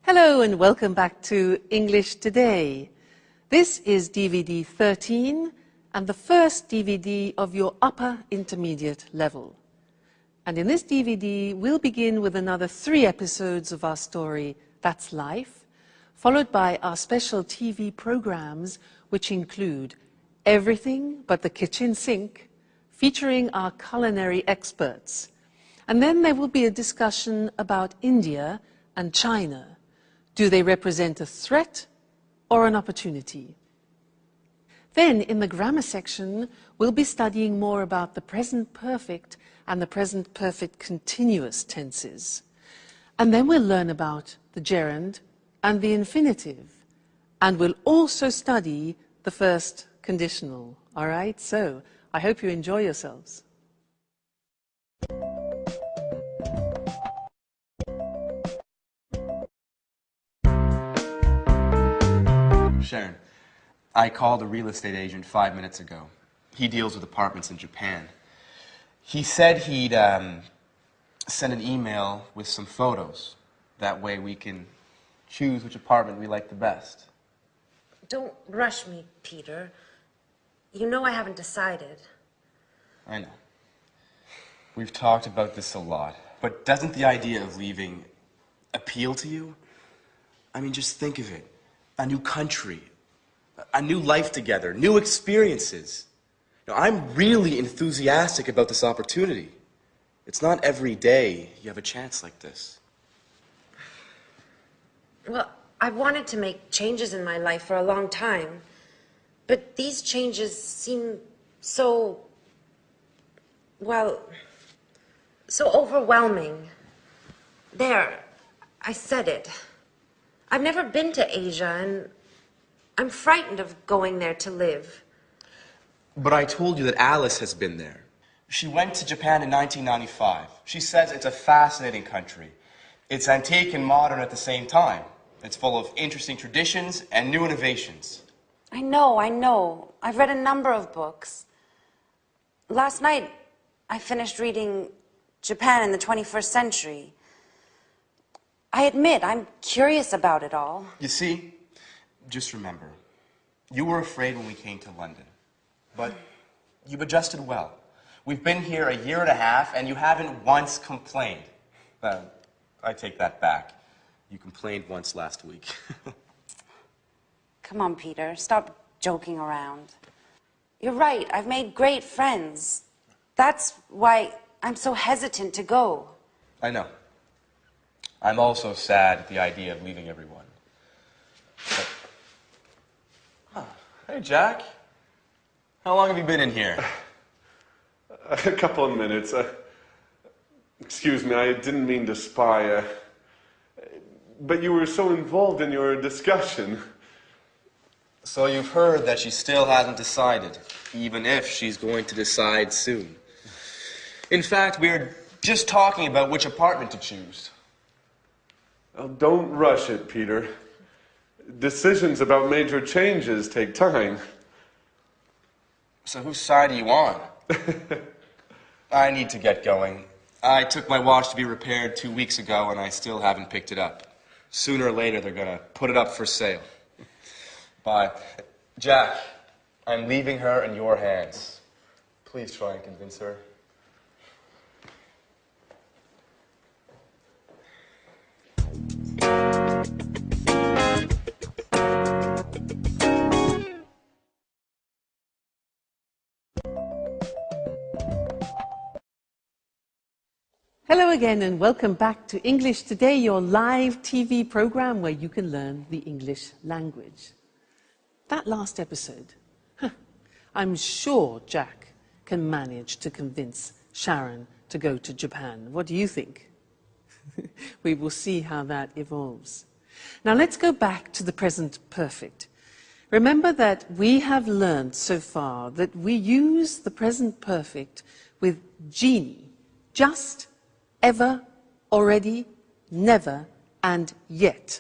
Hello and welcome back to English Today. This is DVD 13 and the first DVD of your upper intermediate level. And in this DVD, we'll begin with another 3 episodes of our story, That's Life, followed by our special TV programs, which include Everything But the Kitchen Sink, featuring our culinary experts. And then there will be a discussion about India and China. Do they represent a threat or an opportunity? Then, in the grammar section, we'll be studying more about the present perfect and the present perfect continuous tenses. And then we'll learn about the gerund and the infinitive. And we'll also study the first conditional. All right? So, I hope you enjoy yourselves. Sharon, I called a real estate agent 5 minutes ago. He deals with apartments in Japan. He said he'd send an email with some photos. That way we can choose which apartment we like the best. Don't rush me, Peter. You know I haven't decided. I know. We've talked about this a lot. But doesn't the idea of leaving appeal to you? I mean, just think of it. A new country, a new life together, new experiences. Now, I'm really enthusiastic about this opportunity. It's not every day you have a chance like this. Well, I wanted to make changes in my life for a long time, but these changes seem so, well, so overwhelming. There, I said it. I've never been to Asia, and I'm frightened of going there to live. But I told you that Alice has been there. She went to Japan in 1995. She says it's a fascinating country. It's antique and modern at the same time. It's full of interesting traditions and new innovations. I know. I've read a number of books. Last night, I finished reading Japan in the 21st Century. I admit, I'm curious about it all. You see, just remember, you were afraid when we came to London, but you've adjusted well. We've been here 1.5 years, and you haven't once complained. I take that back. You complained once last week. Come on, Peter, stop joking around. You're right, I've made great friends. That's why I'm so hesitant to go. I know. I'm also sad at the idea of leaving everyone. But... Hey, Jack. How long have you been in here? A couple of minutes. Excuse me, I didn't mean to spy. But you were so involved in your discussion. So you've heard that she still hasn't decided, even if she's going to decide soon. In fact, we were just talking about which apartment to choose. Oh, don't rush it, Peter. Decisions about major changes take time. So whose side are you on? I need to get going. I took my watch to be repaired 2 weeks ago, and I still haven't picked it up. Sooner or later, they're going to put it up for sale. Bye. Jack, I'm leaving her in your hands. Please try and convince her. Hello again and welcome back to English Today, your live TV program where you can learn the English language. That last episode, I'm sure Jack can manage to convince Sharon to go to Japan. What do you think? We will see how that evolves. Now let's go back to the present perfect. Remember that we have learned so far that we use the present perfect with genie, just, ever, already, never, and yet.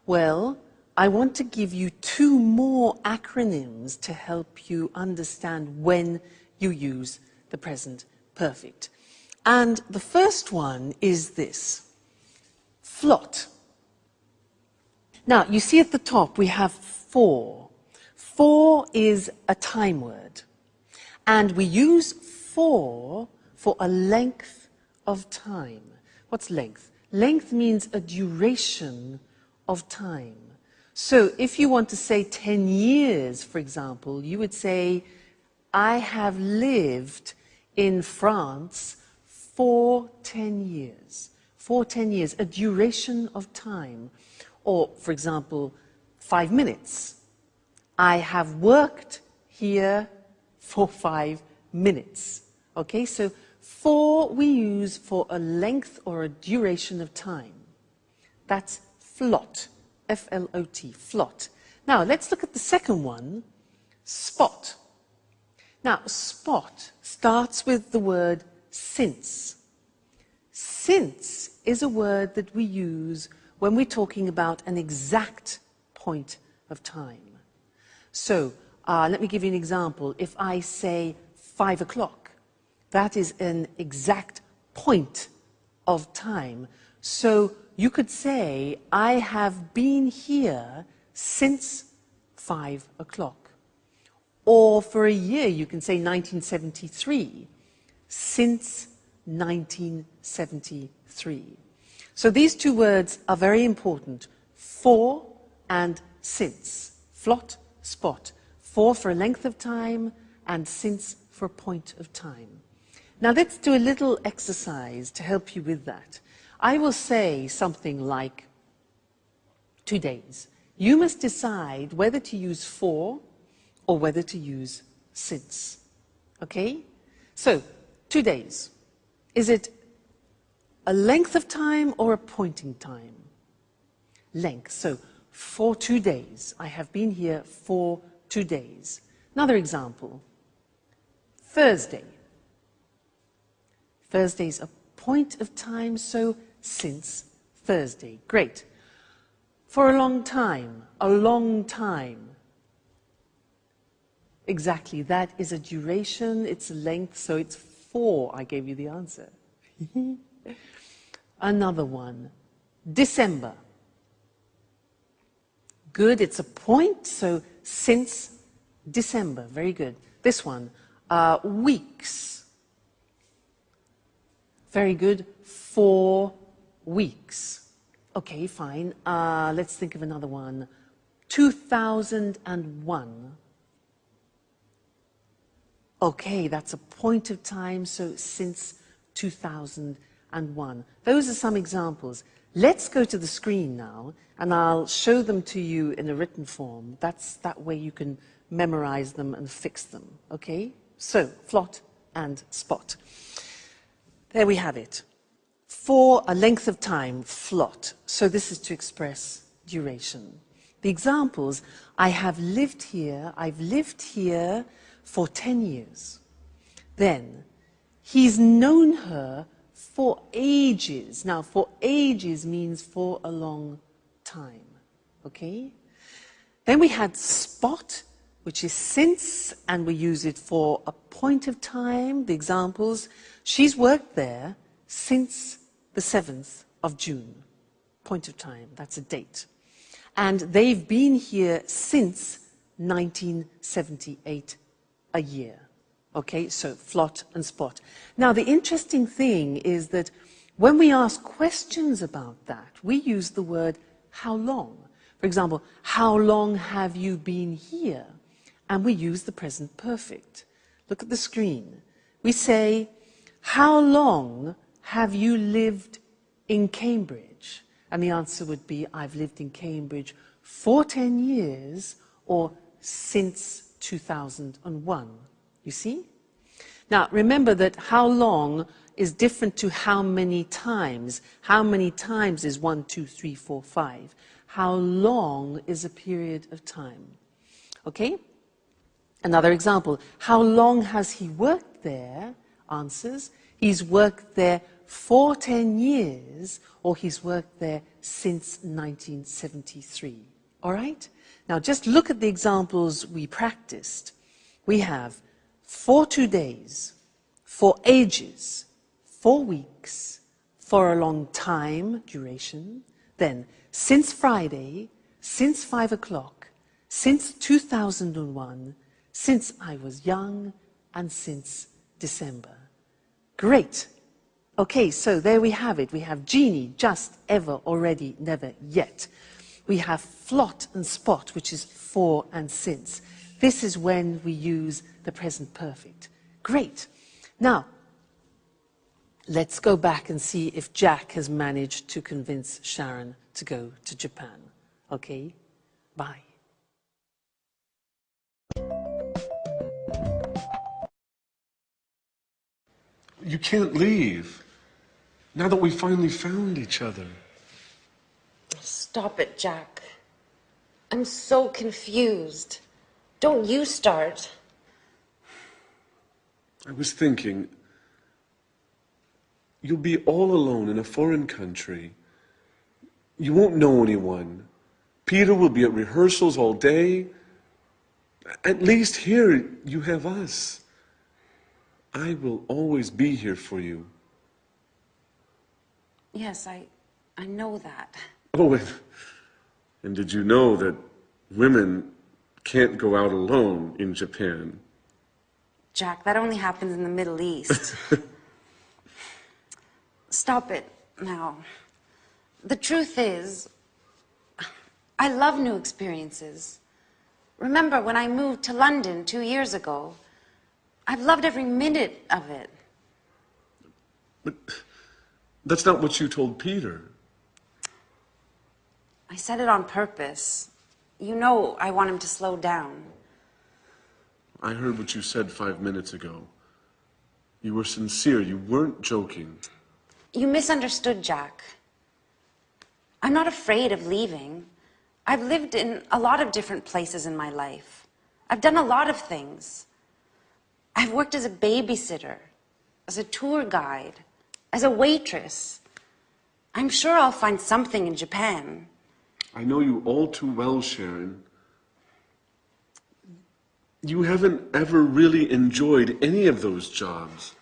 Well, I want to give you 2 more acronyms to help you understand when you use the present perfect. And the first one is this: flot. Now, you see at the top we have for. For is a time word. And we use for a length of time. What's length? Length means a duration of time. So if you want to say 10 years, for example, you would say, I have lived in France for 10 years. For 10 years, a duration of time. Or, for example, 5 minutes. I have worked here for 5 minutes. Okay, so for we use for a length or a duration of time. That's flot, F-L-O-T, flot. Now, let's look at the second one, spot. Now, spot starts with the word since. Since is a word that we use when we're talking about an exact point of time. So, let me give you an example. If I say 5 o'clock, that is an exact point of time. So, you could say, I have been here since 5 o'clock. Or for a year, you can say 1973, since 1973. So these two words are very important, for and since. Flot, spot. For a length of time, and since for a point of time. Now let's do a little exercise to help you with that. I will say something like 2 days. You must decide whether to use for or whether to use since. Okay? So, 2 days. Is it a length of time or a point in time? Length. So, for 2 days. I have been here for 2 days. Another example. Thursday. Thursday's a point of time, so since Thursday. Great. For a long time. A long time. Exactly, that is a duration, it's a length, so it's for. I gave you the answer. Another one, December. Good, it's a point, so since December, very good. This one, weeks. Very good, 4 weeks. Okay, fine. Let's think of another one. 2001. Okay, that's a point of time, so since 2001. Those are some examples. Let's go to the screen now, and I'll show them to you in a written form. That way you can memorize them and fix them, okay? So, flot and spot. There we have it. For a length of time, flot. So this is to express duration. The examples, I've lived here for 10 years. Then, he's known her for ages. Now, for ages means for a long time, okay? Then we had spot, which is since, and we use it for a point of time. The examples, she's worked there since the 7th of June. Point of time, that's a date. And they've been here since 1978, a year. Okay, so flot and spot. Now, the interesting thing is that when we ask questions about that, we use the word how long. For example, how long have you been here? And we use the present perfect. Look at the screen. We say, how long have you lived in Cambridge? And the answer would be, I've lived in Cambridge for 10 years or since 2001. You see? Now, remember that how long is different to how many times. How many times is 1, 2, 3, 4, 5. How long is a period of time? Okay? Another example. How long has he worked there? Answers. He's worked there for 10 years, or he's worked there since 1973. All right? Now, just look at the examples we practiced. We have for 2 days, for ages, 4 weeks, for a long time, duration, then since Friday, since 5 o'clock, since 2001, since I was young, and since December. Great. Okay, so there we have it. We have genie, just, ever, already, never, yet. We have flot and spot, which is for and since. This is when we use the present perfect. Great. Now, let's go back and see if Jack has managed to convince Sharon to go to Japan. Okay? Bye. You can't leave. Now that we finally found each other. Stop it, Jack. I'm so confused. Don't you start. I was thinking, you'll be all alone in a foreign country. You won't know anyone. Peter will be at rehearsals all day. At least here you have us. I will always be here for you. Yes, I know that. Oh, and did you know that women can't go out alone in Japan? Jack, that only happens in the Middle East. Stop it now. The truth is, I love new experiences. Remember when I moved to London 2 years ago? I've loved every minute of it. But that's not what you told Peter. I said it on purpose. You know I want him to slow down. I heard what you said 5 minutes ago. You were sincere. You weren't joking. You misunderstood, Jack. I'm not afraid of leaving. I've lived in a lot of different places in my life. I've done a lot of things. I've worked as a babysitter, as a tour guide, as a waitress. I'm sure I'll find something in Japan. I know you all too well, Sharon. You haven't ever really enjoyed any of those jobs.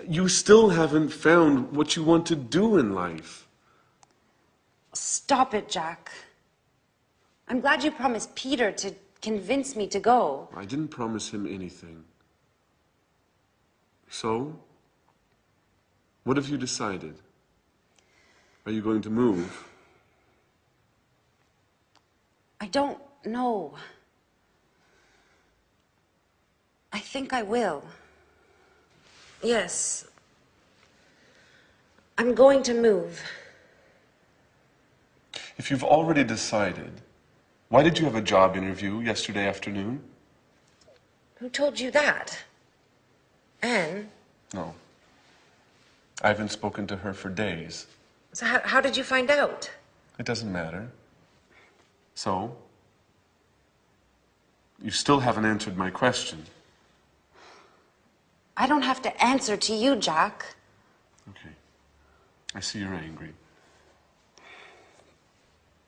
You still haven't found what you want to do in life. Stop it, Jack. I'm glad you promised Peter to convince me to go. I didn't promise him anything. So, what have you decided? Are you going to move? I don't know. I think I will. Yes. I'm going to move. If you've already decided, why did you have a job interview yesterday afternoon? Who told you that? Anne? No. I haven't spoken to her for days. So how did you find out? It doesn't matter. So, you still haven't answered my question. I don't have to answer to you, Jack. Okay. I see you're angry.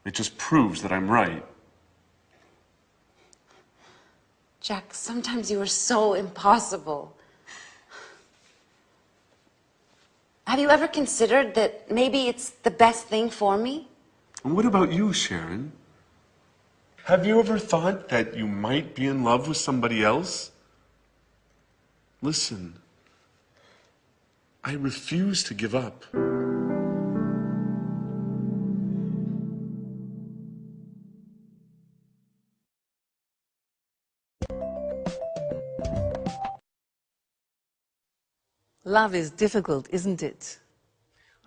It just proves that I'm right. Jack, sometimes you are so impossible. Have you ever considered that maybe it's the best thing for me? And what about you, Sharon? Have you ever thought that you might be in love with somebody else? Listen, I refuse to give up. Love is difficult, isn't it?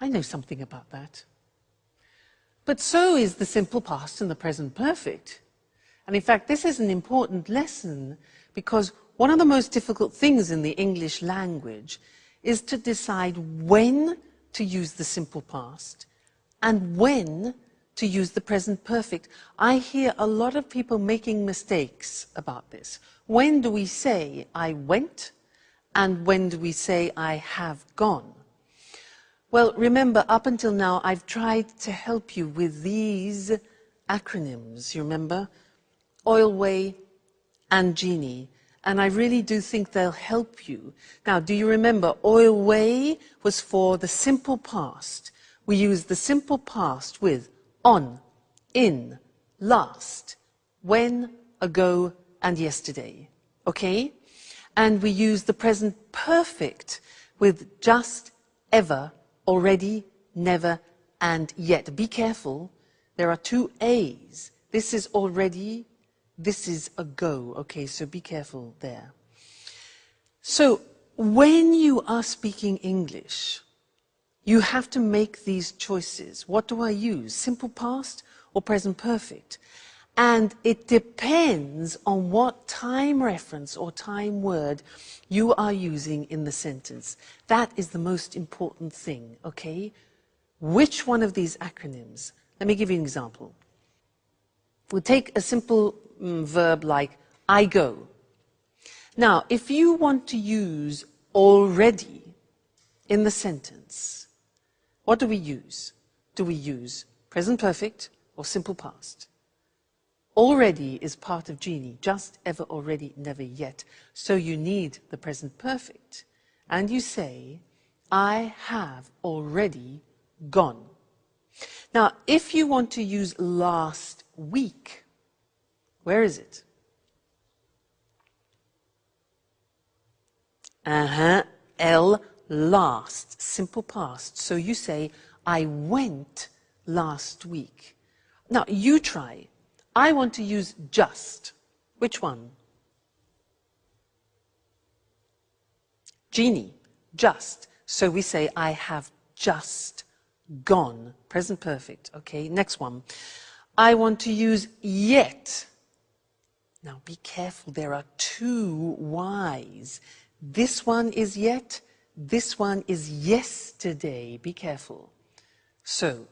I know something about that. But so is the simple past and the present perfect. And in fact, this is an important lesson because one of the most difficult things in the English language is to decide when to use the simple past and when to use the present perfect. I hear a lot of people making mistakes about this. When do we say, I went? And when do we say, I have gone? Well, remember, up until now, I've tried to help you with these acronyms, you remember? Oilway and Genie. And I really do think they'll help you. Now, do you remember, Oilway was for the simple past. We use the simple past with on, in, last, when, ago, and yesterday. Okay? And we use the present perfect with just, ever, already, never, and yet. Be careful, there are two A's. This is already, this is ago. Okay, so be careful there. So, when you are speaking English, you have to make these choices. What do I use? Simple past or present perfect? And it depends on what time reference or time word you are using in the sentence. That is the most important thing, okay? Which one of these acronyms? Let me give you an example. We'll take a simple verb like I go. Now, if you want to use already in the sentence, what do we use? Do we use present perfect or simple past? Already is part of genie, just, ever, already, never, yet. So you need the present perfect. And you say, I have already gone. Now, if you want to use last week, where is it? L, last, simple past. So you say, I went last week. Now, you try. I want to use just. Which one? Genie, just. So we say, I have just gone. Present perfect. Okay, next one. I want to use yet. Now be careful, there are two Y's. This one is yet, this one is yesterday. Be careful. So,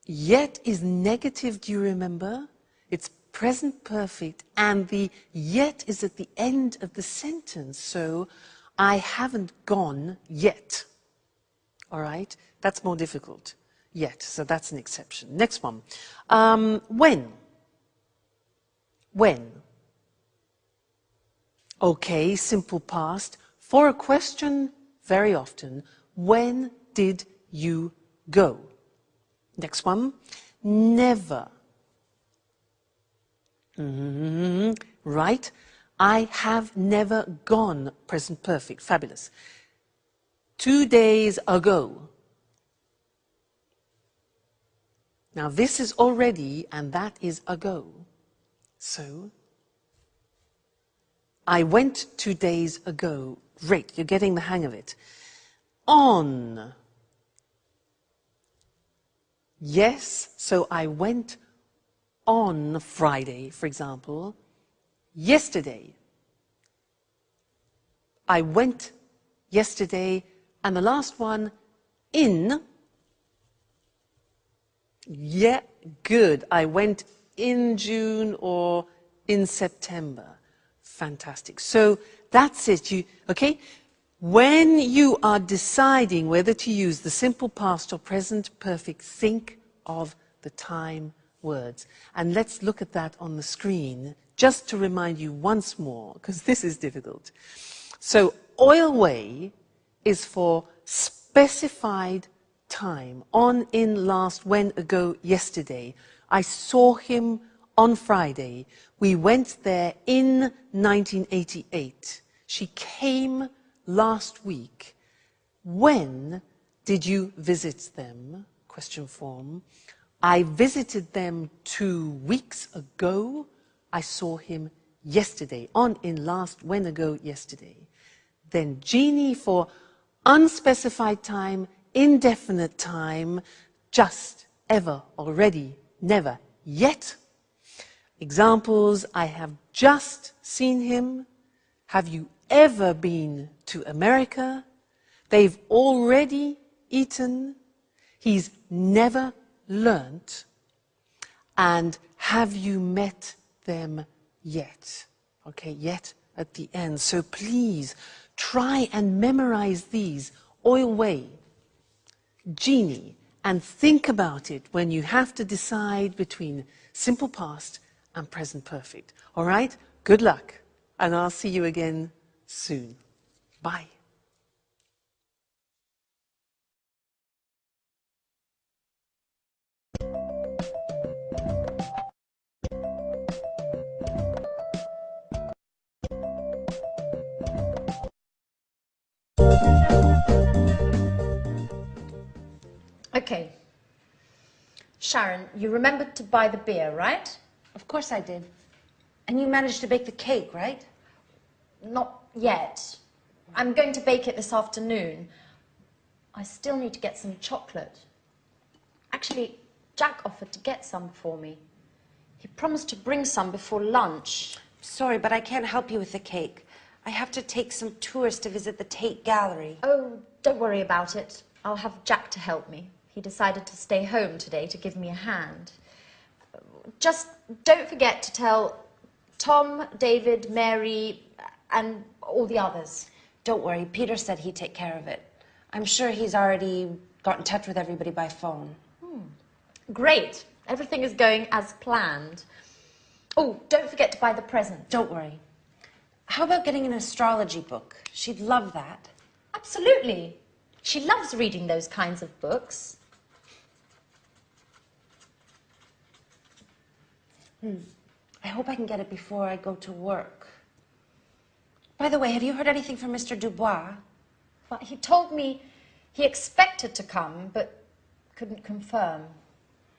yet is negative, do you remember? It's present perfect, and the yet is at the end of the sentence. So, I haven't gone yet. All right? That's more difficult. Yet, so that's an exception. Next one. When? When? Okay, simple past. For a question, very often, when did you go? Next one. Never. Right? I have never gone. Present perfect. Fabulous. 2 days ago. Now this is already and that is ago. So, I went 2 days ago. Great, you're getting the hang of it. On. Yes, so I went on Friday, for example. Yesterday. I went yesterday. And the last one, in. Yeah, good. I went in June or in September. Fantastic. So that's it. Okay? When you are deciding whether to use the simple past or present perfect, think of the time words. And let's look at that on the screen just to remind you once more, because this is difficult. So, oil way is for specified time. On, in, last, when, ago, yesterday. I saw him on Friday. We went there in 1988. She came last week. When did you visit them? Question form. I visited them 2 weeks ago. I saw him yesterday. On, in, last, when, ago, yesterday. Then genie for unspecified time, indefinite time, just, ever, already, never, yet. Examples, I have just seen him. Have you ever been to America? They've already eaten. He's never learnt. And have you met them yet? Okay, yet at the end. So please try and memorize these. Oil way, genie, and think about it when you have to decide between simple past and present perfect. All right? Good luck, and I'll see you again soon. Bye. Okay. Sharon, you remembered to buy the beer, right? Of course I did. And you managed to bake the cake, right? Not yet. I'm going to bake it this afternoon. I still need to get some chocolate. Actually, Jack offered to get some for me. He promised to bring some before lunch. Sorry, but I can't help you with the cake. I have to take some tours to visit the Tate Gallery. Oh, don't worry about it. I'll have Jack to help me. He decided to stay home today to give me a hand. Just don't forget to tell Tom, David, Mary, and all the others. Don't worry, Peter said he'd take care of it. I'm sure he's already got in touch with everybody by phone. Great. Everything is going as planned. Oh, don't forget to buy the present. Don't worry. How about getting an astrology book? She'd love that. Absolutely. She loves reading those kinds of books. I hope I can get it before I go to work. By the way, have you heard anything from Mr. Dubois? Well, he told me he expected to come, but couldn't confirm.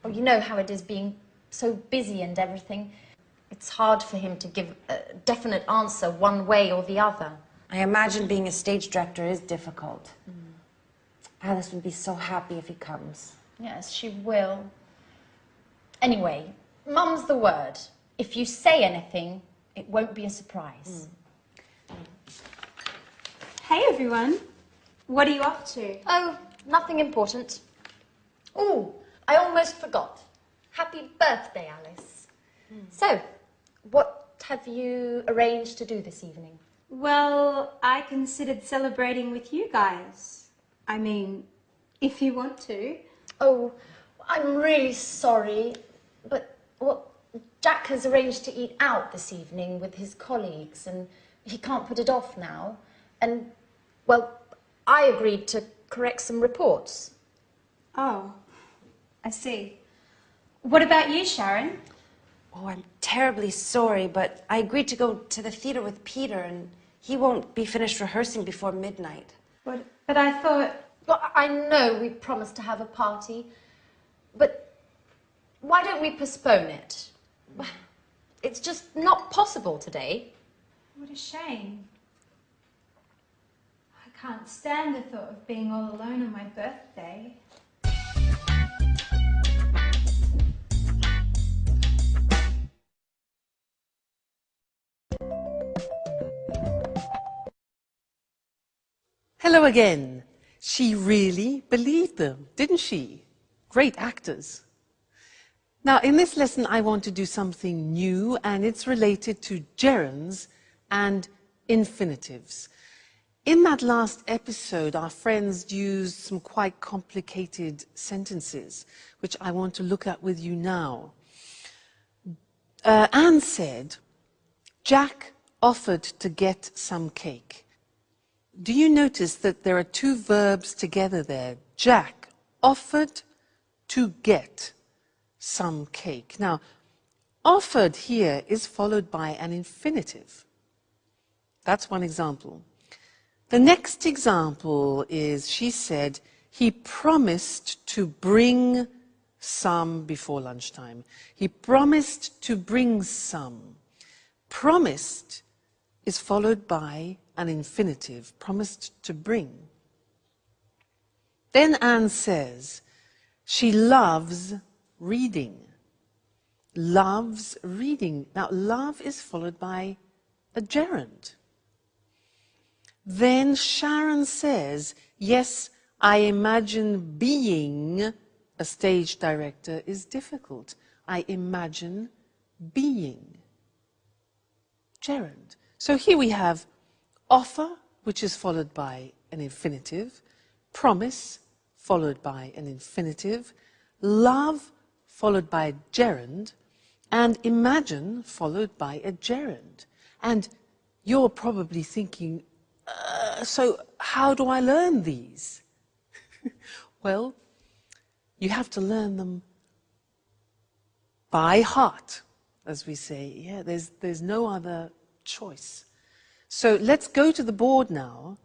Well, you know how it is being so busy and everything. It's hard for him to give a definite answer one way or the other. I imagine being a stage director is difficult. Alice would be so happy if he comes. Yes, she will. Anyway, Mum's the word. If you say anything, it won't be a surprise. Hey everyone, what are you up to? Oh, nothing important. Oh, I almost forgot. Happy birthday, Alice. So, what have you arranged to do this evening? Well, I considered celebrating with you guys. I mean, if you want to. Oh, I'm really sorry, but well, Jack has arranged to eat out this evening with his colleagues and he can't put it off now. And, well, I agreed to correct some reports. Oh, I see. What about you, Sharon? Oh, I'm terribly sorry, but I agreed to go to the theater with Peter, and he won't be finished rehearsing before midnight. But I thought... Well, I know we promised to have a party, but why don't we postpone it? It's just not possible today. What a shame. I can't stand the thought of being all alone on my birthday. Hello again. She really believed them, didn't she? Great actors. Now, in this lesson, I want to do something new, and it's related to gerunds and infinitives. In that last episode, our friends used some quite complicated sentences, which I want to look at with you now. Anne said, Jack offered to get some cake. Do you notice that there are two verbs together there? Jack offered to get some cake. Now, offered here is followed by an infinitive. That's one example. The next example is, she said, he promised to bring some before lunchtime. He promised to bring some. Promised is followed by an infinitive, promised to bring. Then Anne says, she loves reading. Loves reading. Now, love is followed by a gerund. Then Sharon says, yes, I imagine being a stage director is difficult. I imagine being. Gerund. So here we have offer, which is followed by an infinitive, promise, followed by an infinitive, love, followed by a gerund, and imagine, followed by a gerund. And you're probably thinking, so how do I learn these? Well, you have to learn them by heart, as we say. Yeah, there's no other choice. So let's go to the board now,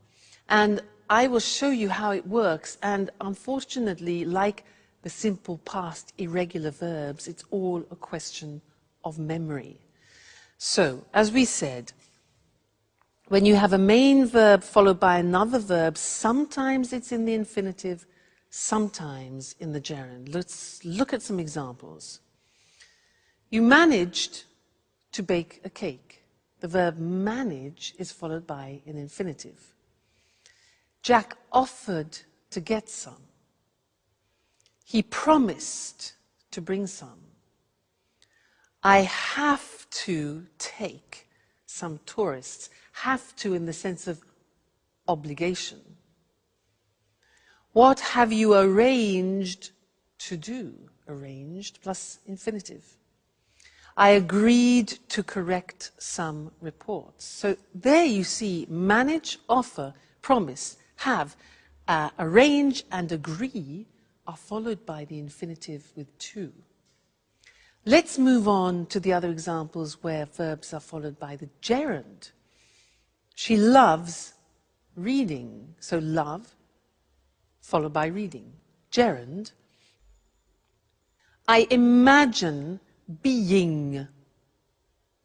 and I will show you how it works. And unfortunately, like the simple past irregular verbs. It's all a question of memory. So, as we said, when you have a main verb followed by another verb, sometimes it's in the infinitive, sometimes in the gerund. Let's look at some examples. You managed to bake a cake. The verb manage is followed by an infinitive. Jack offered to get some. He promised to bring some. I have to take some tourists. Have to in the sense of obligation. What have you arranged to do? Arranged plus infinitive. I agreed to correct some reports. So there you see manage, offer, promise, have, arrange and agree are followed by the infinitive with to. Let's move on to the other examples where verbs are followed by the gerund. She loves reading. So love followed by reading. Gerund. I imagine being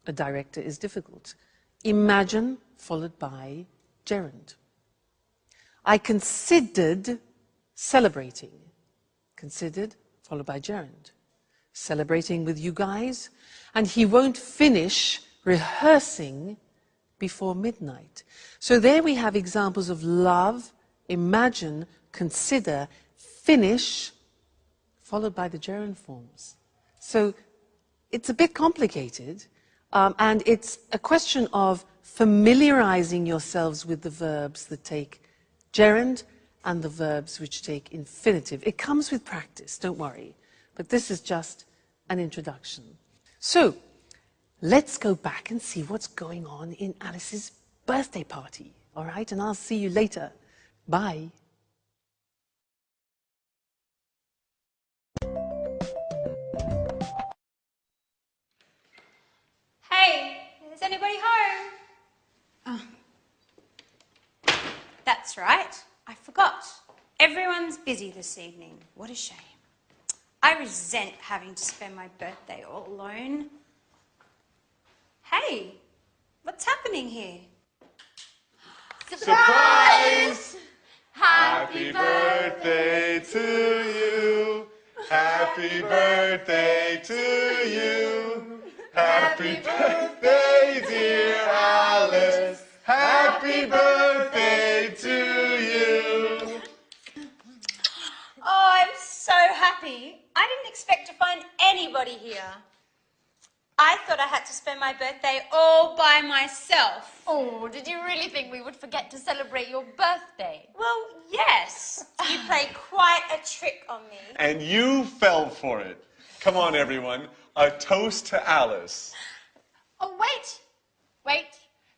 a director is difficult. Imagine followed by gerund. I considered celebrating. Considered followed by gerund. Celebrating with you guys, and he won't finish rehearsing before midnight. So there we have examples of love, imagine, consider, finish, followed by the gerund forms. So it's a bit complicated, and it's a question of familiarizing yourselves with the verbs that take gerund and the verbs which take infinitive. It comes with practice, don't worry. But this is just an introduction. So let's go back and see what's going on in Alice's birthday party, all right? And I'll see you later. Bye. Hey, is anybody home? Oh. That's right, I forgot. Everyone's busy this evening. What a shame. I resent having to spend my birthday all alone. Hey, what's happening here? Surprise! Happy birthday to you. Happy birthday to you. Happy birthday, dear Alice. Happy birthday to you. Oh, I'm so happy. I didn't expect to find anybody here. I thought I had to spend my birthday all by myself. Oh, did you really think we would forget to celebrate your birthday? Well, yes. You played quite a trick on me. And you fell for it. Come on, everyone. A toast to Alice. Oh, wait.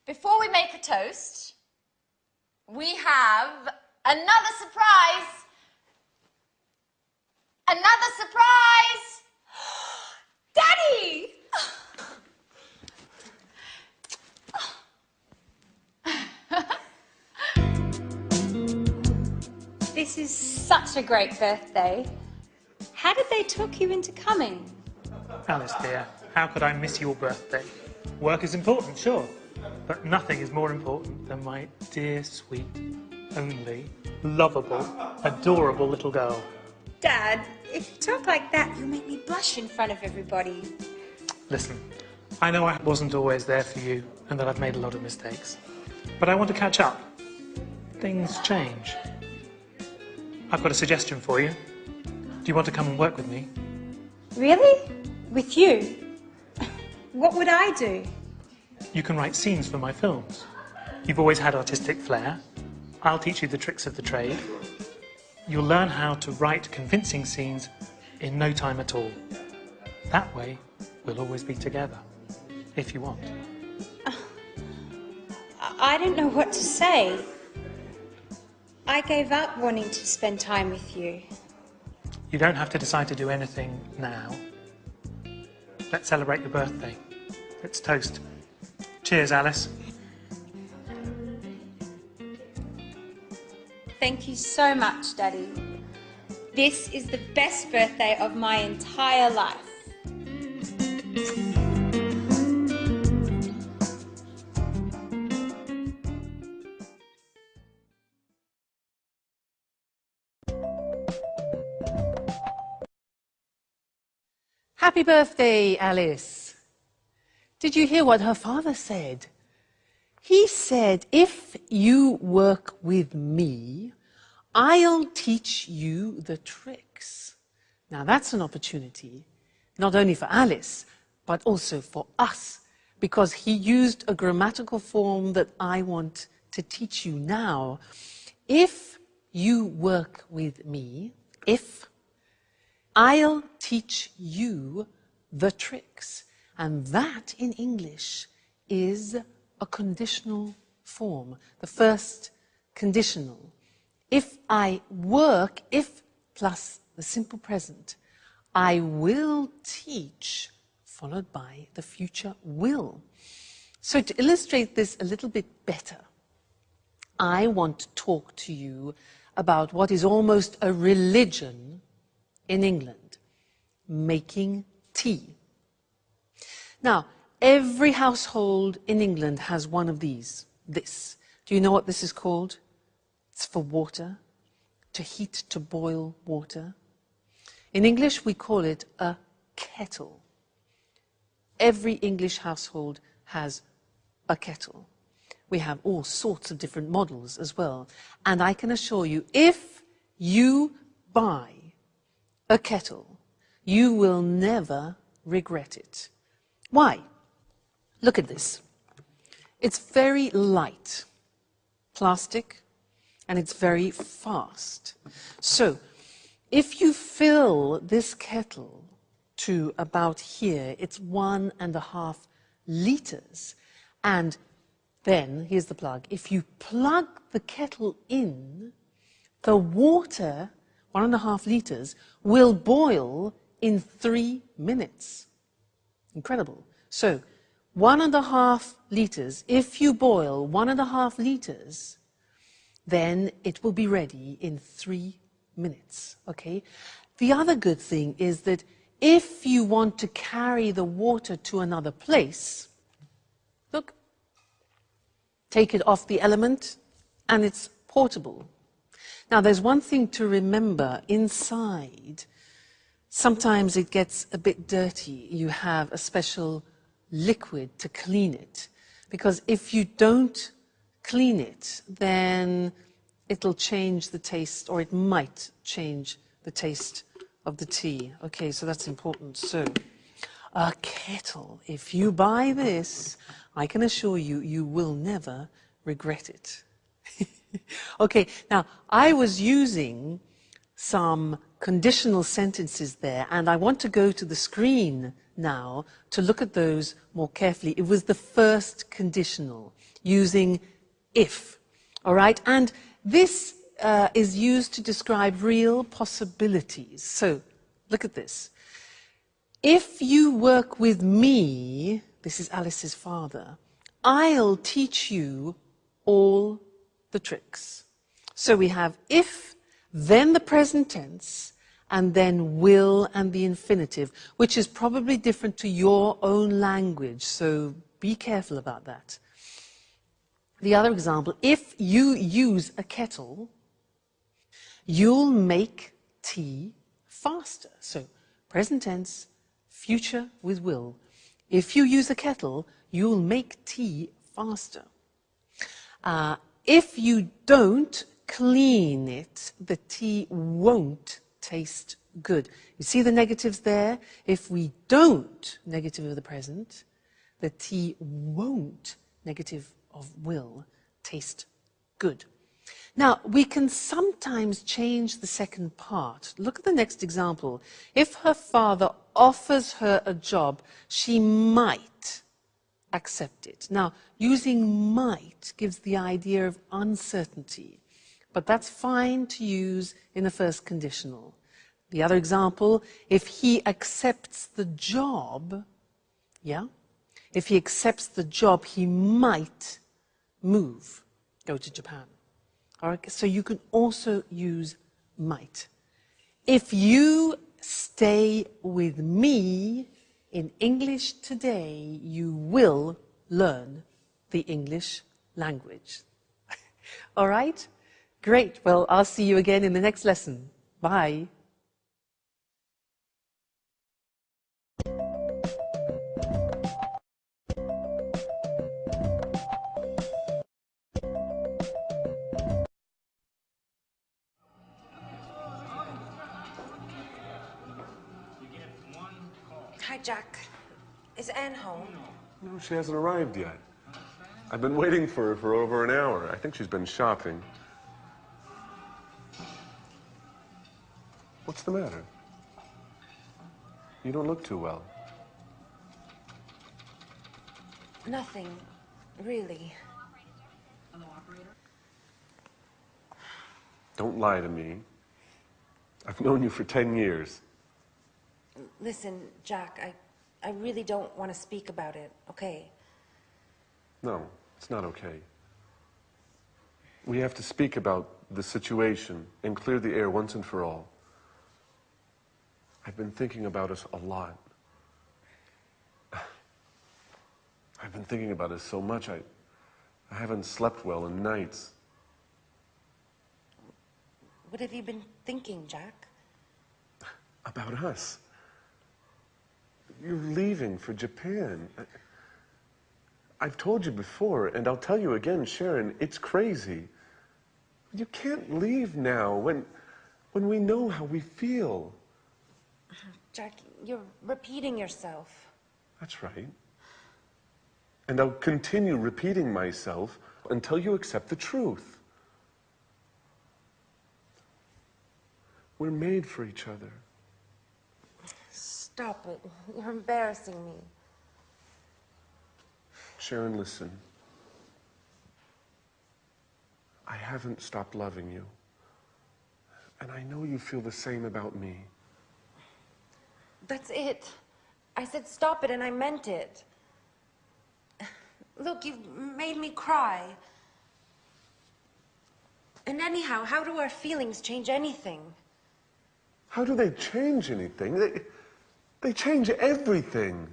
Before we make a toast, we have another surprise. Another surprise! Daddy! This is such a great birthday. How did they talk you into coming? Alice, dear, how could I miss your birthday? Work is important, sure, but nothing is more important than my dear, sweet, only, lovable, adorable little girl. Dad, if you talk like that, you'll make me blush in front of everybody. Listen, I know I wasn't always there for you and that I've made a lot of mistakes, but I want to catch up. Things change. I've got a suggestion for you. Do you want to come and work with me? Really? With you? What would I do? You can write scenes for my films. You've always had artistic flair. I'll teach you the tricks of the trade. You'll learn how to write convincing scenes in no time at all. That way, we'll always be together, if you want. I don't know what to say. I gave up wanting to spend time with you. You don't have to decide to do anything now. Let's celebrate your birthday. Let's toast. Cheers, Alice. Thank you so much, Daddy. This is the best birthday of my entire life. Happy birthday, Alice. Did you hear what her father said? He said, if you work with me, I'll teach you the tricks. Now that's an opportunity, not only for Alice, but also for us, because he used a grammatical form that I want to teach you now. If you work with me, I'll teach you the tricks. And that in English is a conditional form, the first conditional. If I work, if plus the simple present, I will teach, followed by the future will. So to illustrate this a little bit better, I want to talk to you about what is almost a religion in England, making tea. Now, every household in England has one of these, this. Do you know what this is called? It's for water, to heat, to boil water. In English, we call it a kettle. Every English household has a kettle. We have all sorts of different models as well. And I can assure you, if you buy a kettle, you will never regret it. Why? Look at this. It's very light, plastic, and it's very fast. So, if you fill this kettle to about here, it's 1.5 liters. And then, here's the plug, if you plug the kettle in, the water, 1.5 liters, will boil in 3 minutes. Incredible. So, 1.5 liters, if you boil 1.5 liters, then it will be ready in 3 minutes, okay? The other good thing is that if you want to carry the water to another place, look, take it off the element, and it's portable. Now, there's one thing to remember. Inside, sometimes it gets a bit dirty. You have a special liquid to clean it, because if you don't clean it, then it'll change the taste, or it might change the taste of the tea. Okay, so that's important. So, a kettle. If you buy this, I can assure you, you will never regret it. Okay, now, I was using some conditional sentences there, and I want to go to the screen now to look at those more carefully. It was the first conditional, using if, all right? And this is used to describe real possibilities. So, look at this. If you work with me, this is Alice's father, I'll teach you all the tricks. So we have if, then the present tense, and then will and the infinitive, which is probably different to your own language, so be careful about that. The other example, if you use a kettle, you'll make tea faster. So present tense, future with will. If you use a kettle, you'll make tea faster. If you don't clean it, the tea won't taste good. You see the negatives there? If we don't, negative of the present, the tea won't, negative of will, taste good. Now, we can sometimes change the second part. Look at the next example. If her father offers her a job, she might accept it. Now, using might gives the idea of uncertainty, but that's fine to use in the first conditional. The other example, if he accepts the job, yeah? If he accepts the job, he might move, go to Japan. All right, so you can also use might. If you stay with me in English today, you will learn the English language. All right? Great. Well, I'll see you again in the next lesson. Bye. Hi, Jack. Is Anne home? No, she hasn't arrived yet. I've been waiting for her for over an hour. I think she's been shopping. What's the matter? You don't look too well. Nothing, really. Don't lie to me. I've known you for 10 years. Listen, Jack, I really don't want to speak about it, okay? No, it's not okay. We have to speak about the situation and clear the air once and for all. I've been thinking about us a lot. I've been thinking about us so much, I haven't slept well in nights. What have you been thinking, Jack? About us. You're leaving for Japan. I've told you before, and I'll tell you again, Sharon, it's crazy. You can't leave now when we know how we feel. Jack, you're repeating yourself. That's right. And I'll continue repeating myself until you accept the truth. We're made for each other. Stop it. You're embarrassing me. Sharon, listen. I haven't stopped loving you. And I know you feel the same about me. That's it. I said stop it and I meant it. Look, you've made me cry. And anyhow, how do our feelings change anything? How do they change anything? They change everything.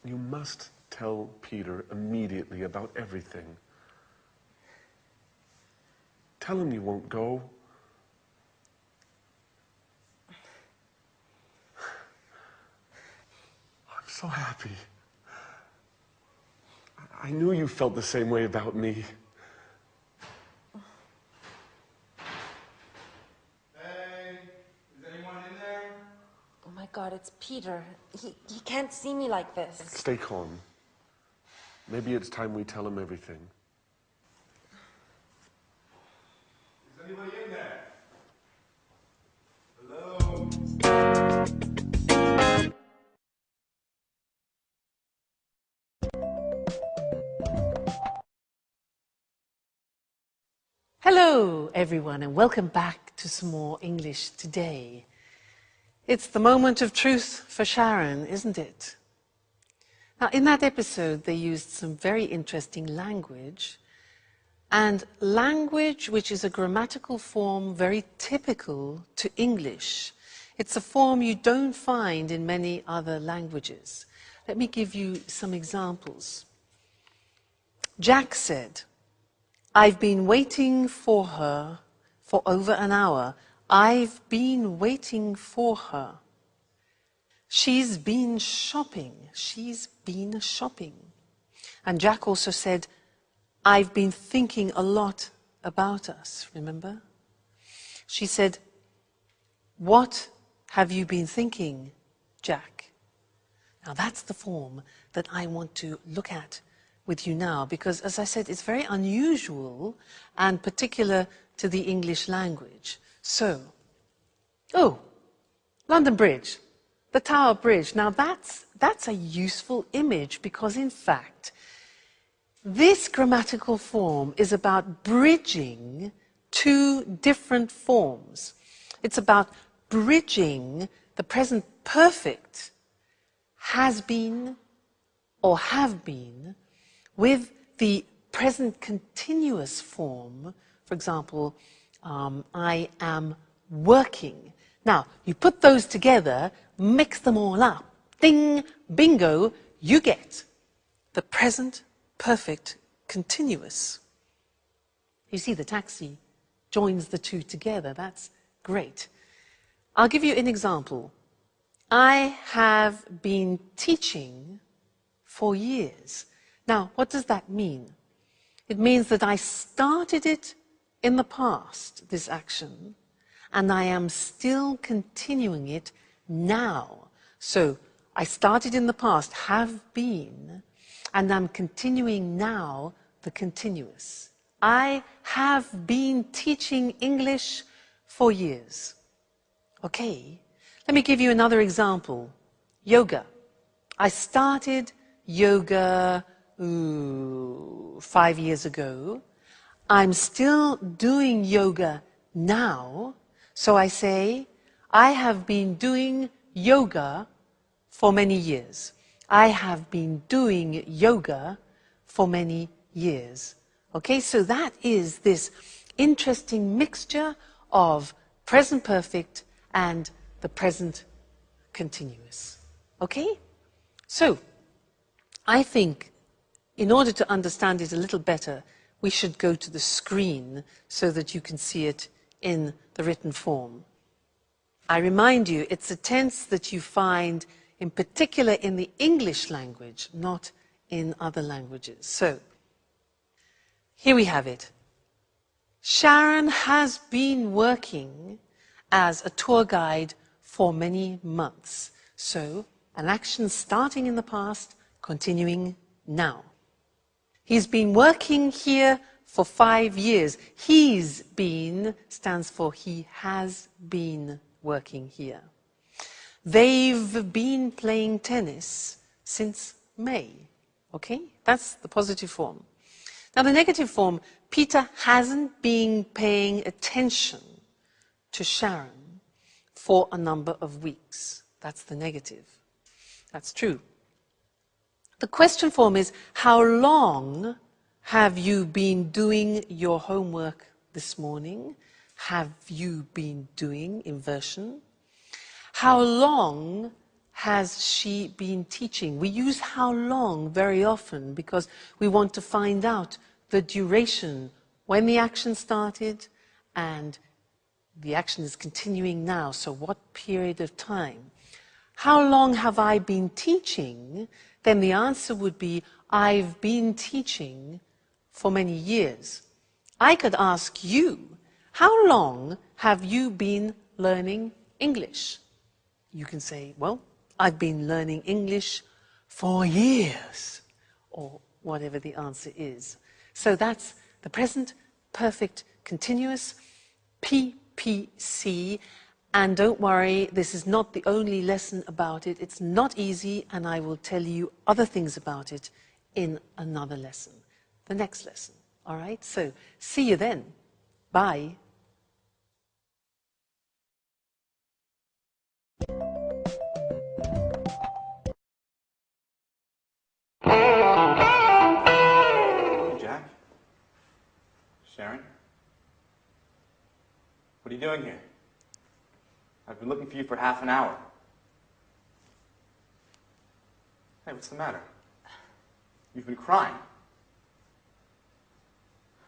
You must tell Peter immediately about everything. Tell him you won't go. I'm so happy. I knew you felt the same way about me. Hey, is anyone in there? Oh my God, it's Peter. He can't see me like this. Stay calm. Maybe it's time we tell him everything. Is anybody in there? Hello? Hello, everyone, and welcome back to some more English today. It's the moment of truth for Sharon, isn't it? Now, in that episode, they used some very interesting language, and language which is a grammatical form very typical to English. It's a form you don't find in many other languages. Let me give you some examples. Jack said, "I've been waiting for her for over an hour. I've been waiting for her. She's been shopping. She's been shopping." And Jack also said, "I've been thinking a lot about us," remember? She said, "What have you been thinking, Jack?" Now that's the form that I want to look at with you now, because as I said, it's very unusual and particular to the English language. So, London Bridge, the Tower Bridge. Now that's a useful image because in fact, this grammatical form is about bridging two different forms. It's about bridging the present perfect has been or have been with the present continuous form, for example, I am working. Now, you put those together, mix them all up. Ding, bingo, you get the present perfect continuous. You see, the taxi joins the two together. That's great. I'll give you an example. I have been teaching for years. Now, what does that mean? It means that I started it in the past, this action, and I am still continuing it now. So I started in the past, have been, and I'm continuing now the continuous. I have been teaching English for years. Okay, let me give you another example. Yoga. I started yoga 5 years ago. I'm still doing yoga now. So I say, I have been doing yoga for many years. I have been doing yoga for many years. Okay, so that is this interesting mixture of present perfect and the present continuous. Okay? So, I think in order to understand it a little better, we should go to the screen so that you can see it in the written form. I remind you, it's a tense that you find in particular in the English language, not in other languages. So, here we have it. Sharon has been working as a tour guide for many months. So, an action starting in the past, continuing now. He's been working here for 5 years. He's been stands for he has been working here. They've been playing tennis since May. Okay? That's the positive form. Now, the negative form, Peter hasn't been paying attention to Sharon for a number of weeks. That's the negative. That's true. The question form is, how long have you been doing your homework this morning? Have you been doing inversion? How long has she been teaching? We use how long very often because we want to find out the duration, when the action started and the action is continuing now, so what period of time? How long have I been teaching? Then the answer would be, I've been teaching for many years. I could ask you, how long have you been learning English? You can say, well, I've been learning English for years, or whatever the answer is. So that's the present perfect continuous, PPC. And don't worry, this is not the only lesson about it. It's not easy, and I will tell you other things about it in another lesson, the next lesson. All right? So, see you then. Bye. Jack? Sharon? What are you doing here? I've been looking for you for half an hour. Hey, what's the matter? You've been crying.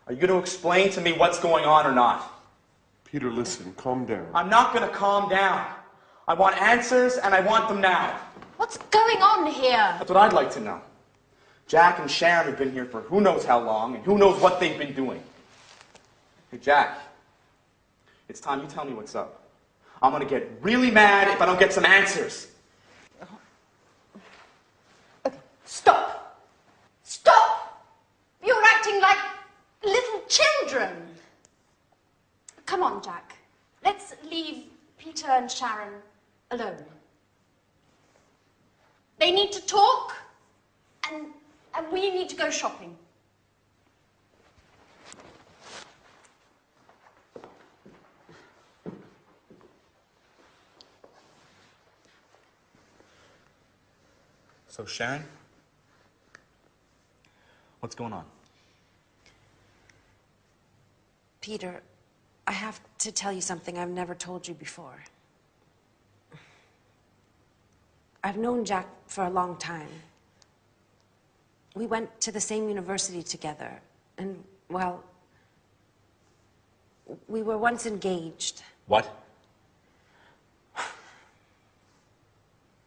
Are you going to explain to me what's going on or not? Peter, listen, calm down. I'm not going to calm down. I want answers, and I want them now. What's going on here? That's what I'd like to know. Jack and Sharon have been here for who knows how long, and who knows what they've been doing. Hey, Jack, it's time you tell me what's up. I'm going to get really mad if I don't get some answers. Okay, stop. Stop! You're acting like little children. Come on, Jack. Let's leave Peter and Sharon alone. They need to talk, and we need to go shopping. So, Sharon? What's going on? Peter, I have to tell you something I've never told you before. I've known Jack for a long time. We went to the same university together, and, well, we were once engaged. What?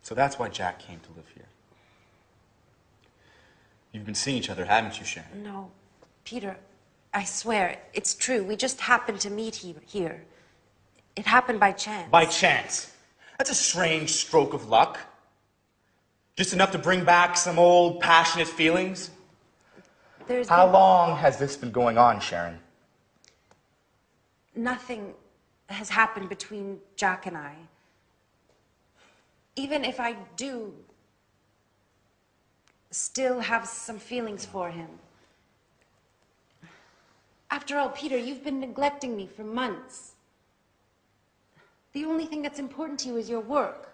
So that's why Jack came to live here. You've been seeing each other, haven't you, Sharon? No, Peter, I swear, it's true. We just happened to meet here. It happened by chance. By chance? That's a strange stroke of luck. Just enough to bring back some old passionate feelings? How long has this been going on, Sharon? Nothing has happened between Jack and I. Even if I do still have some feelings for him. After all, Peter, you've been neglecting me for months. The only thing that's important to you is your work.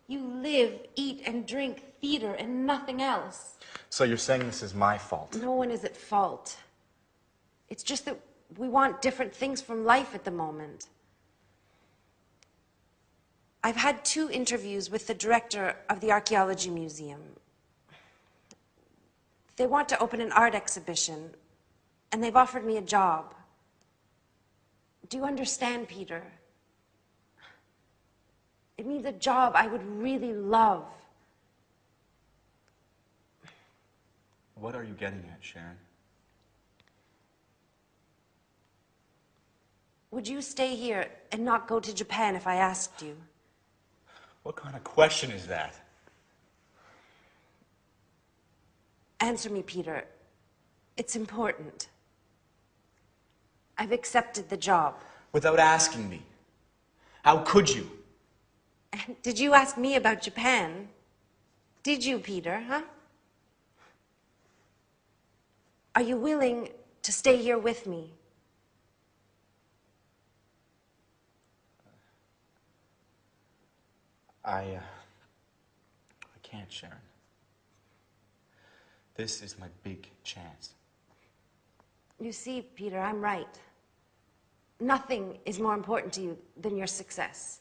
You live, eat, and drink theater and nothing else. So you're saying this is my fault? No one is at fault. It's just that we want different things from life at the moment. I've had 2 interviews with the director of the Archaeology Museum. They want to open an art exhibition, and they've offered me a job. Do you understand, Peter? It means a job I would really love. What are you getting at, Sharon? Would you stay here and not go to Japan if I asked you? What kind of question is that? Answer me, Peter. It's important. I've accepted the job. Without asking me. How could you? Did you ask me about Japan? Did you, Peter, huh? Are you willing to stay here with me? I can't, Sharon. This is my big chance. You see, Peter, I'm right. Nothing is more important to you than your success.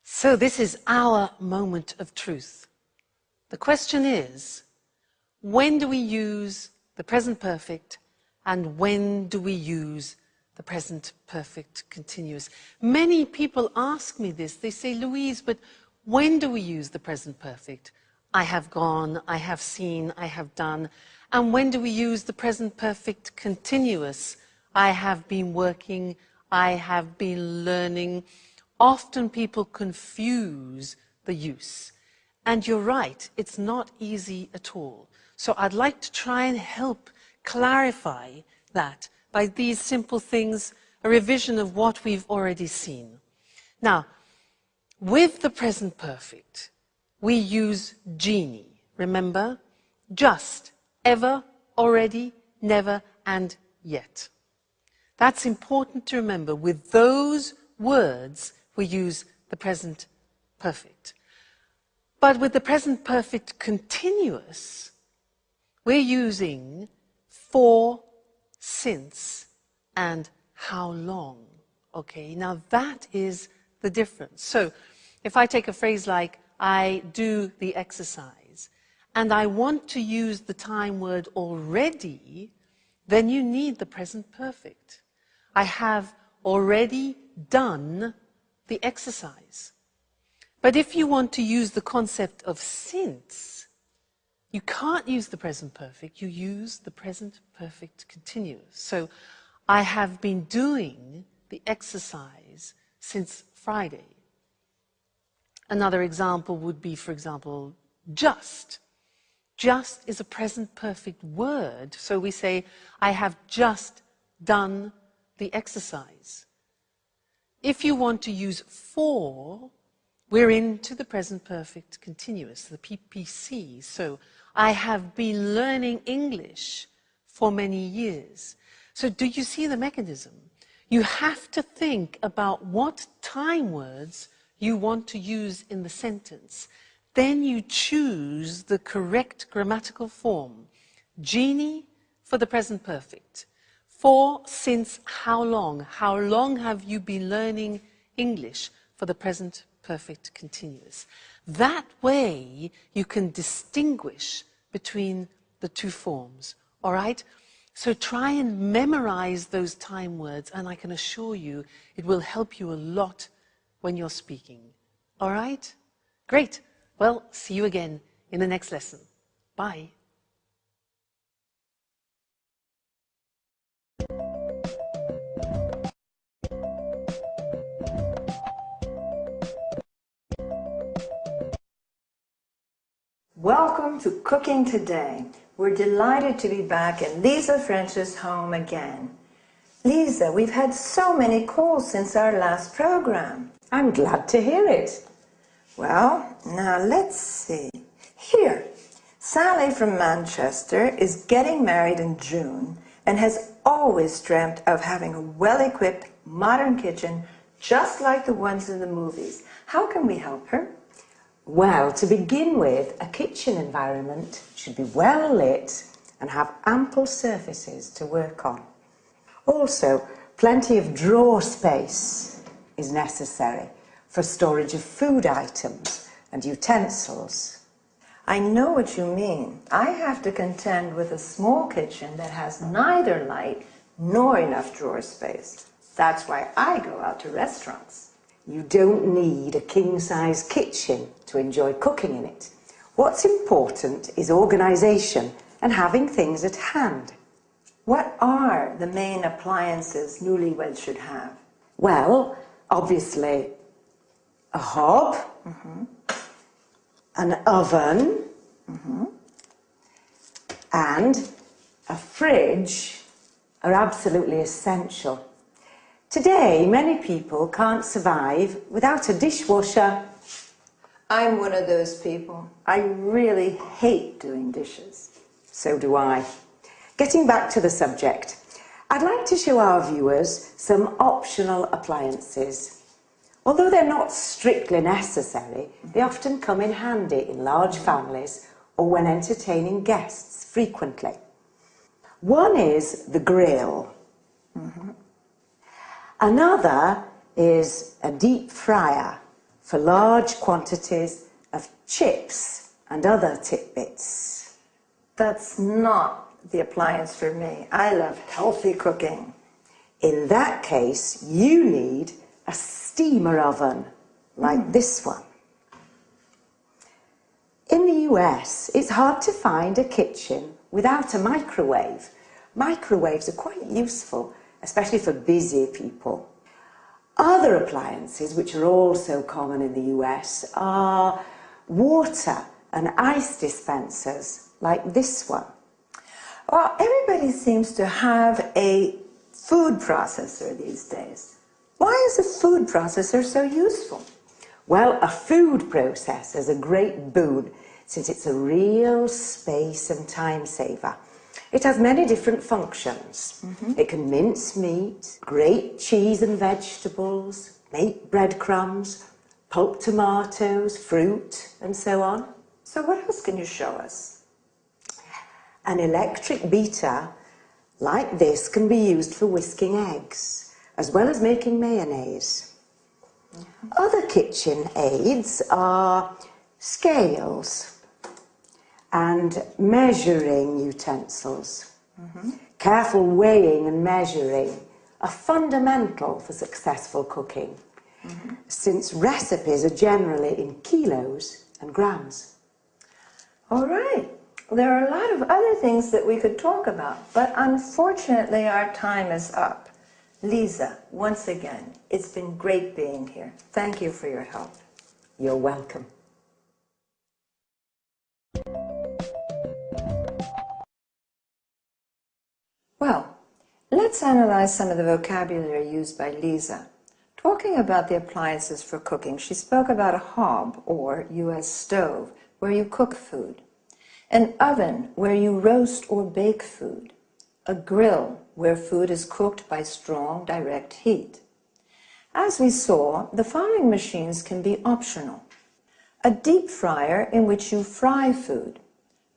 So this is our moment of truth. The question is, when do we use the present perfect and when do we use the present perfect continuous? Many people ask me this. They say, Louise, but when do we use the present perfect? I have gone, I have seen, I have done. And when do we use the present perfect continuous? I have been working, I have been learning. Often people confuse the use. And you're right, it's not easy at all. So I'd like to try and help clarify that by these simple things, a revision of what we've already seen. Now, with the present perfect, we use genie. Remember? Just, ever, already, never, and yet. That's important to remember. With those words, we use the present perfect. But with the present perfect continuous, we're using for, since, and how long. Okay, now that is the difference. So if I take a phrase like, I do the exercise, and I want to use the time word already, then you need the present perfect. I have already done the exercise. But if you want to use the concept of since, you can't use the present perfect, you use the present perfect continuous. So, I have been doing the exercise since Friday. Another example would be, for example, just. Just is a present perfect word. So we say, I have just done the exercise. If you want to use for, we're into the present perfect continuous, the PPC. So I have been learning English for many years. So do you see the mechanism? You have to think about what time words you want to use in the sentence. Then you choose the correct grammatical form. Genie for the present perfect. For, since, how long? How long have you been learning English for the present perfect continuous? That way you can distinguish between the two forms, all right? So try and memorize those time words, and I can assure you it will help you a lot when you're speaking. All right? Great. Well, see you again in the next lesson. Bye. Welcome to Cooking Today. We're delighted to be back in Lisa French's home again. Lisa, we've had so many calls since our last program. I'm glad to hear it. Well, now let's see. Here, Sally from Manchester is getting married in June and has always dreamt of having a well-equipped, modern kitchen just like the ones in the movies. How can we help her? Well, to begin with, a kitchen environment should be well lit and have ample surfaces to work on. Also, plenty of drawer space is necessary for storage of food items and utensils. I know what you mean. I have to contend with a small kitchen that has neither light nor enough drawer space. That's why I go out to restaurants. You don't need a king-size kitchen to enjoy cooking in it. What's important is organisation and having things at hand. What are the main appliances newlyweds should have? Well, obviously, a hob, an oven, and a fridge are absolutely essential. Today, many people can't survive without a dishwasher. I'm one of those people. I really hate doing dishes. So do I. Getting back to the subject, I'd like to show our viewers some optional appliances. Although they're not strictly necessary, they often come in handy in large families or when entertaining guests frequently. One is the grill. Another is a deep fryer for large quantities of chips and other tidbits. That's not the appliance for me. I love healthy cooking. In that case, you need a steamer oven like this one. In the US, it's hard to find a kitchen without a microwave. Microwaves are quite useful, especially for busy people. Other appliances, which are also common in the US, are water and ice dispensers, like this one. Well, everybody seems to have a food processor these days. Why is a food processor so useful? Well, a food processor is a great boon, since it's a real space and time saver. It has many different functions. It can mince meat, grate cheese and vegetables, make breadcrumbs, pulp tomatoes, fruit, and so on. So what else can you show us? An electric beater like this can be used for whisking eggs, as well as making mayonnaise. Other kitchen aids are scales and measuring utensils. Careful weighing and measuring are fundamental for successful cooking, since recipes are generally in kilos and grams. All right. There are a lot of other things that we could talk about, but unfortunately our time is up. Lisa, once again, it's been great being here. Thank you for your help. You're welcome. Well, let's analyze some of the vocabulary used by Lisa. Talking about the appliances for cooking, she spoke about a hob, or U.S. stove, where you cook food. an oven where you roast or bake food, a grill where food is cooked by strong direct heat. As we saw, the following machines can be optional. A deep fryer in which you fry food,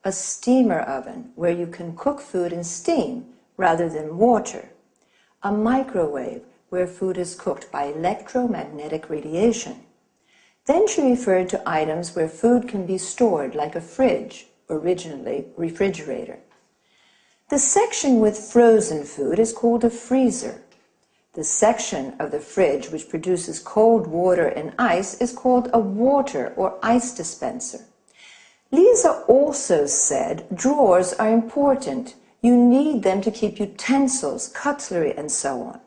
a steamer oven where you can cook food in steam rather than water, a microwave where food is cooked by electromagnetic radiation. Then she referred to items where food can be stored like a fridge, originally refrigerator. The section with frozen food is called a freezer. The section of the fridge which produces cold water and ice is called a water or ice dispenser. Lisa also said drawers are important. You need them to keep utensils, cutlery, and so on.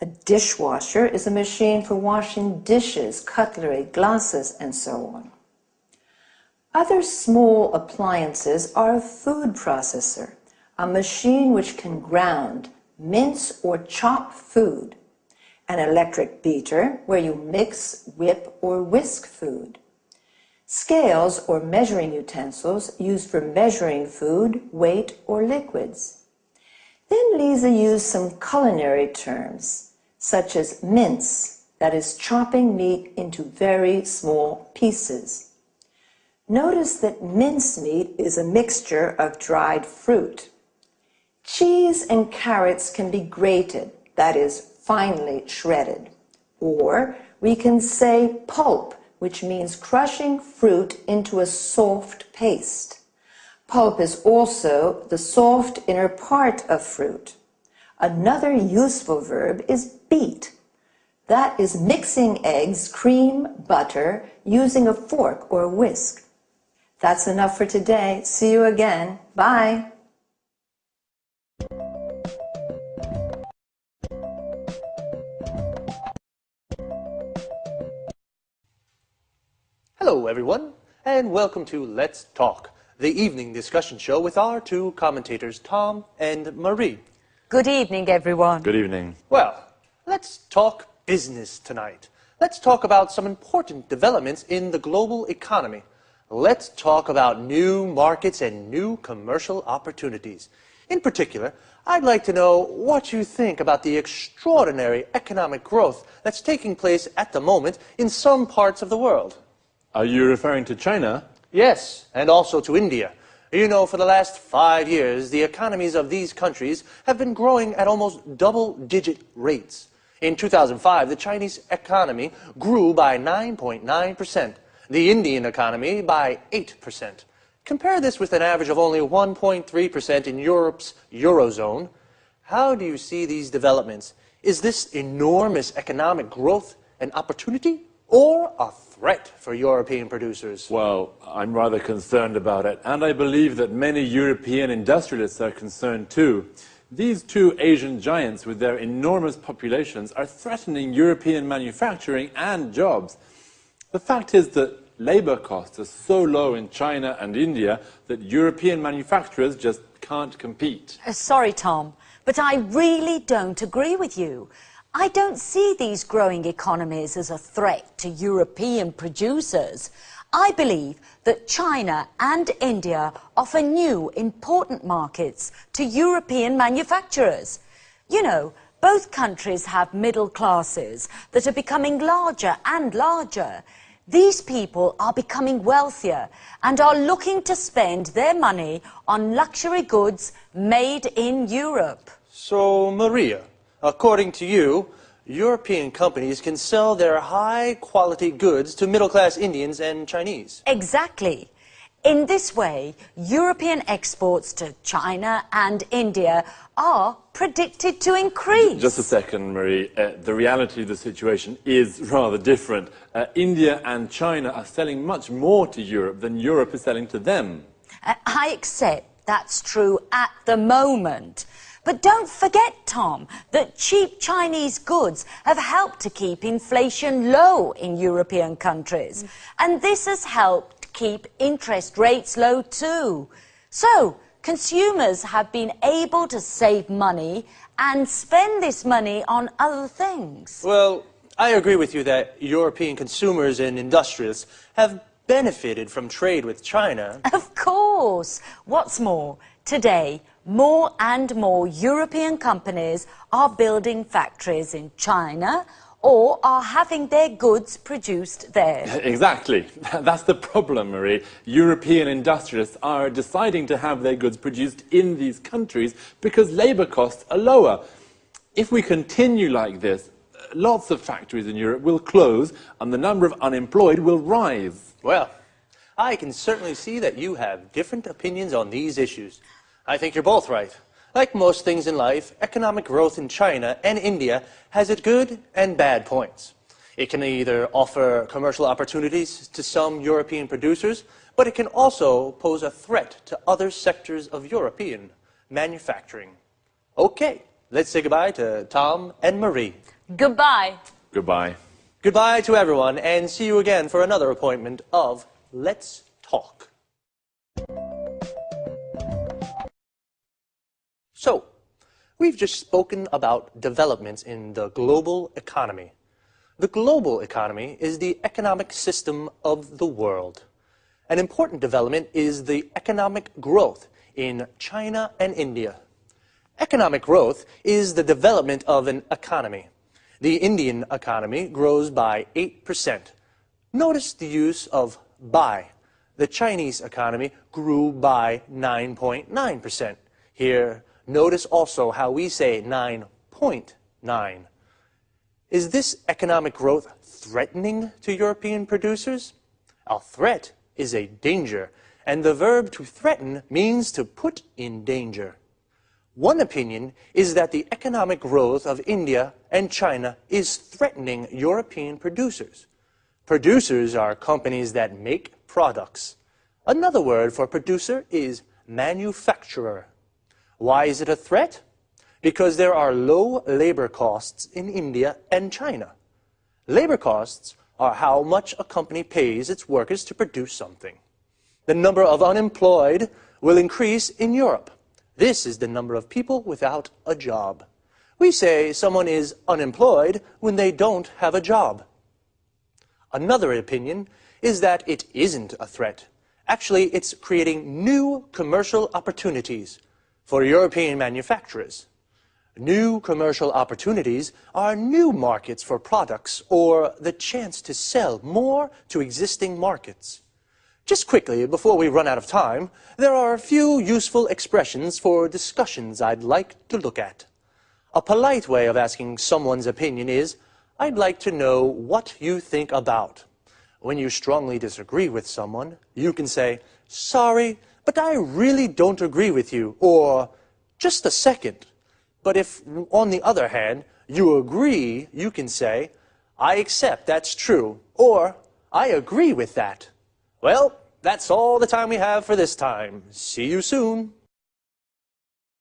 A dishwasher is a machine for washing dishes, cutlery, glasses, and so on. Other small appliances are a food processor, a machine which can ground, mince, or chop food, an electric beater where you mix, whip, or whisk food, scales or measuring utensils used for measuring food, weight, or liquids. Then Lisa used some culinary terms, such as mince, that is chopping meat into very small pieces. Notice that mincemeat is a mixture of dried fruit. Cheese and carrots can be grated, that is, finely shredded. Or we can say pulp, which means crushing fruit into a soft paste. Pulp is also the soft inner part of fruit. Another useful verb is beat. That is mixing eggs, cream, butter, using a fork or a whisk. That's enough for today. See you again. Bye. Hello, everyone, and welcome to Let's Talk, the evening discussion show with our two commentators, Tom and Marie. Good evening, everyone. Good evening. Well, let's talk business tonight. Let's talk about some important developments in the global economy. Let's talk about new markets and new commercial opportunities. In particular, I'd like to know what you think about the extraordinary economic growth that's taking place at the moment in some parts of the world. Are you referring to China? Yes, and also to India. You know, for the last 5 years, the economies of these countries have been growing at almost double-digit rates. In 2005, the Chinese economy grew by 9.9%, the Indian economy by 8%. Compare this with an average of only 1.3% in Europe's Eurozone. How do you see these developments? Is this enormous economic growth an opportunity or a threat for European producers? Well, I'm rather concerned about it, and I believe that many European industrialists are concerned too. These two Asian giants with their enormous populations are threatening European manufacturing and jobs. The fact is that labor costs are so low in China and India that European manufacturers just can't compete. Sorry, Tom, but I really don't agree with you. I don't see these growing economies as a threat to European producers. I believe that China and India offer new, important markets to European manufacturers. You know, both countries have middle classes that are becoming larger and larger. These people are becoming wealthier and are looking to spend their money on luxury goods made in Europe. So, Maria, according to you, European companies can sell their high-quality goods to middle-class Indians and Chinese. Exactly. In this way, European exports to China and India are predicted to increase. Just a second, Marie. The reality of the situation is rather different. India and China are selling much more to Europe than Europe is selling to them. I accept that's true at the moment. But don't forget, Tom, that cheap Chinese goods have helped to keep inflation low in European countries. And this has helped keep interest rates low too. So, consumers have been able to save money and spend this money on other things. Well, I agree with you that European consumers and industrialists have benefited from trade with China. Of course. What's more, today, more and more European companies are building factories in China or are having their goods produced there. Exactly. That's the problem, Marie. European industrialists are deciding to have their goods produced in these countries because labour costs are lower. If we continue like this, lots of factories in Europe will close and the number of unemployed will rise. Well, I can certainly see that you have different opinions on these issues. I think you're both right. Like most things in life, economic growth in China and India has its good and bad points. It can either offer commercial opportunities to some European producers, but it can also pose a threat to other sectors of European manufacturing. Okay, let's say goodbye to Tom and Marie. Goodbye. Goodbye. Goodbye to everyone, and see you again for another appointment of Let's Talk. So, we've just spoken about developments in the global economy. The global economy is the economic system of the world. An important development is the economic growth in China and India. Economic growth is the development of an economy. The Indian economy grows by 8%. Notice the use of by. The Chinese economy grew by 9.9%. Here, notice also how we say 9.9. Is this economic growth threatening to European producers? A threat is a danger, and the verb to threaten means to put in danger. One opinion is that the economic growth of India and China is threatening European producers. Producers are companies that make products. Another word for producer is manufacturer. Why is it a threat? Because there are low labor costs in India and China. Labor costs are how much a company pays its workers to produce something. The number of unemployed will increase in Europe. This is the number of people without a job. We say someone is unemployed when they don't have a job. Another opinion is that it isn't a threat. Actually, it's creating new commercial opportunities for European manufacturers. New commercial opportunities are new markets for products or the chance to sell more to existing markets. Just quickly, before we run out of time, there are a few useful expressions for discussions I'd like to look at. A polite way of asking someone's opinion is, I'd like to know what you think about. When you strongly disagree with someone, you can say, sorry, but I really don't agree with you, or just a second. But if, on the other hand, you agree, you can say, I accept that's true, or I agree with that. Well, that's all the time we have for this time. See you soon.